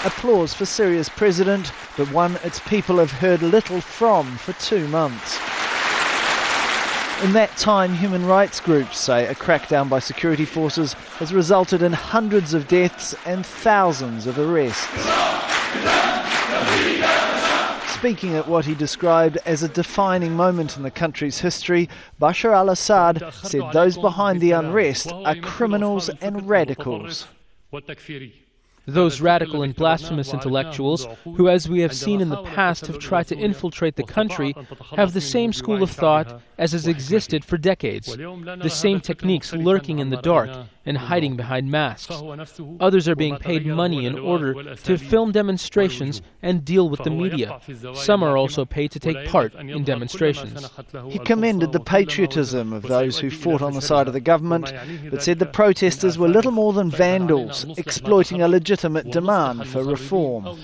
applause for Syria's president, but one its people have heard little from for 2 months. In that time, human rights groups say a crackdown by security forces has resulted in hundreds of deaths and thousands of arrests. Speaking at what he described as a defining moment in the country's history, Bashar al-Assad said those behind the unrest are criminals and radicals. Those radical and blasphemous intellectuals who, as we have seen in the past, have tried to infiltrate the country, have the same school of thought as has existed for decades, the same techniques lurking in the dark and hiding behind masks. Others are being paid money in order to film demonstrations and deal with the media. Some are also paid to take part in demonstrations. He commended the patriotism of those who fought on the side of the government, but said the protesters were little more than vandals, exploiting a legitimate demand for reform.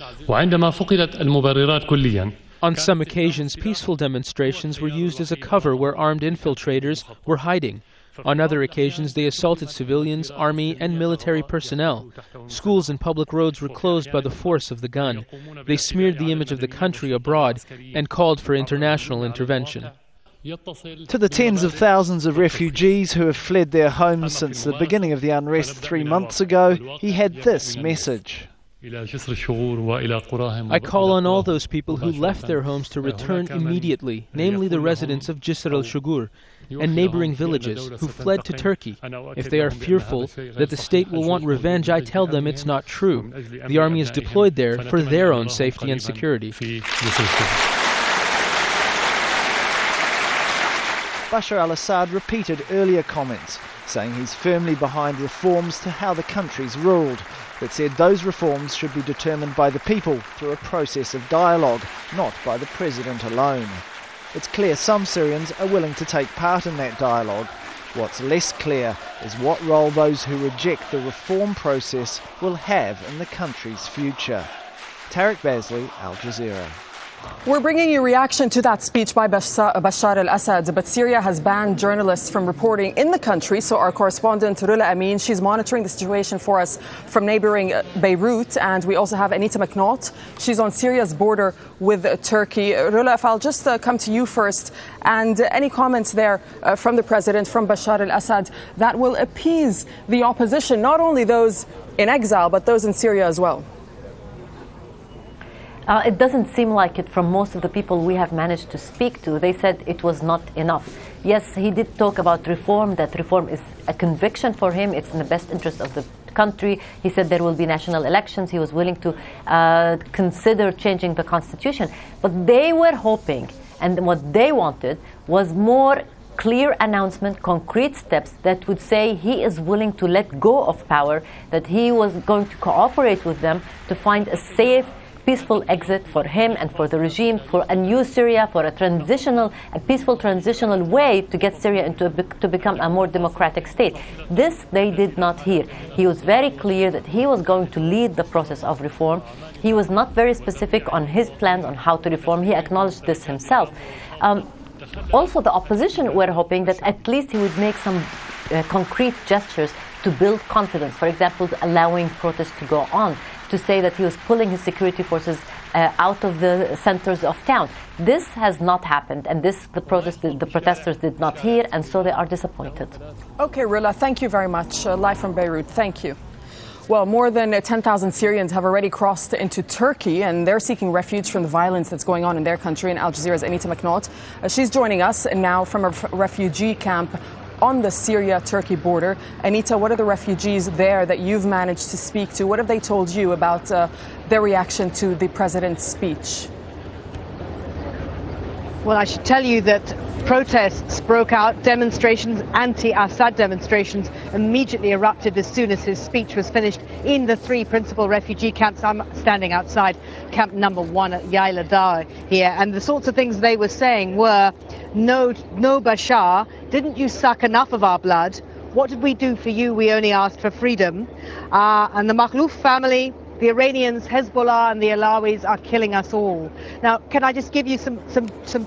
On some occasions, peaceful demonstrations were used as a cover where armed infiltrators were hiding. On other occasions, they assaulted civilians, army, and military personnel. Schools and public roads were closed by the force of the gun. They smeared the image of the country abroad and called for international intervention. To the tens of thousands of refugees who have fled their homes since the beginning of the unrest 3 months ago, he had this message. I call on all those people who left their homes to return immediately, namely the residents of Jisr al-Shugur and neighboring villages who fled to Turkey. If they are fearful that the state will want revenge, I tell them it's not true. The army is deployed there for their own safety and security. Bashar al-Assad repeated earlier comments, saying he's firmly behind reforms to how the country's ruled, but said those reforms should be determined by the people through a process of dialogue, not by the president alone. It's clear some Syrians are willing to take part in that dialogue. What's less clear is what role those who reject the reform process will have in the country's future. Tarek Bazley, Al Jazeera. We're bringing you reaction to that speech by Bashar al-Assad, but Syria has banned journalists from reporting in the country. So our correspondent Rula Amin, she's monitoring the situation for us from neighboring Beirut. And we also have Anita McNaught. She's on Syria's border with Turkey. Rula, if I'll just come to you first. And any comments there from the president, from Bashar al-Assad, that will appease the opposition, not only those in exile, but those in Syria as well? It doesn't seem like it from most of the people we have managed to speak to. They said it was not enough. Yes, he did talk about reform, that reform is a conviction for him. It's in the best interest of the country. He said there will be national elections. He was willing to consider changing the constitution. But they were hoping, and what they wanted was more clear announcement, concrete steps that would say he is willing to let go of power, that he was going to cooperate with them to find a safe, peaceful exit for him and for the regime, for a new Syria, for a peaceful transitional way to get Syria to become a more democratic state. This they did not hear. He was very clear that he was going to lead the process of reform. He was not very specific on his plans on how to reform. He acknowledged this himself. Also, the opposition were hoping that at least he would make some concrete gestures to build confidence. For example, allowing protests to go on, to say that he was pulling his security forces out of the centers of town. This has not happened, and the protesters did not hear, and so they are disappointed. Okay, Rilla, thank you very much. Live from Beirut, thank you. Well, more than 10,000 Syrians have already crossed into Turkey, and they're seeking refuge from the violence that's going on in their country. And Al Jazeera's Anita McNaught, she's joining us now from a refugee camp on the Syria-Turkey border. Anita, what are the refugees there that you've managed to speak to? What have they told you about their reaction to the president's speech? Well, I should tell you that protests broke out, demonstrations, anti-Assad demonstrations immediately erupted as soon as his speech was finished in the 3 principal refugee camps. I'm standing outside camp number 1 at Yaila Dar here, and the sorts of things they were saying were, no Bashar, didn't you suck enough of our blood? What did we do for you? We only asked for freedom. And the Makhlouf family, the Iranians, Hezbollah and the Alawis are killing us all. Now, can I just give you some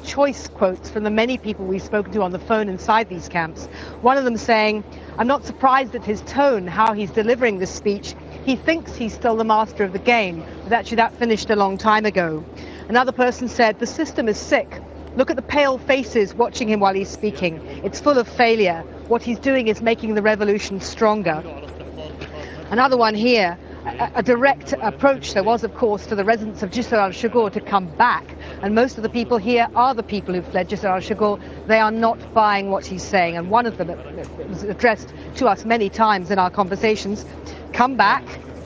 choice quotes from the many people we've spoken to on the phone inside these camps? One of them saying, I'm not surprised at his tone, how he's delivering this speech. he thinks he's still the master of the game, but actually that finished a long time ago. Another person said, the system is sick. Look at the pale faces watching him while he's speaking. It's full of failure. What he's doing is making the revolution stronger. Another one here, a direct approach there was, of course, to the residents of Jisr al-Shughur to come back. And most of the people here are the people who fled Jisr al-Shughur. They are not buying what he's saying. And one of them was addressed to us many times in our conversations. Come back.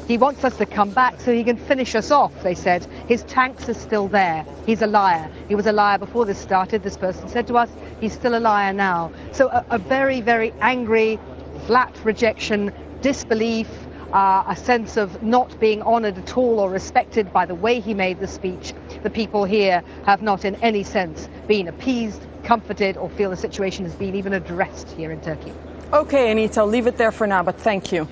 He wants us to come back so he can finish us off, they said. His tanks are still there. He's a liar. He was a liar before this started, this person said to us. He's still a liar now. So a very, very angry, flat rejection, disbelief, a sense of not being honoured at all or respected by the way he made the speech. The people here have not in any sense been appeased, comforted, or feel the situation has been even addressed here in Turkey. Okay, Anita, I'll leave it there for now, but thank you.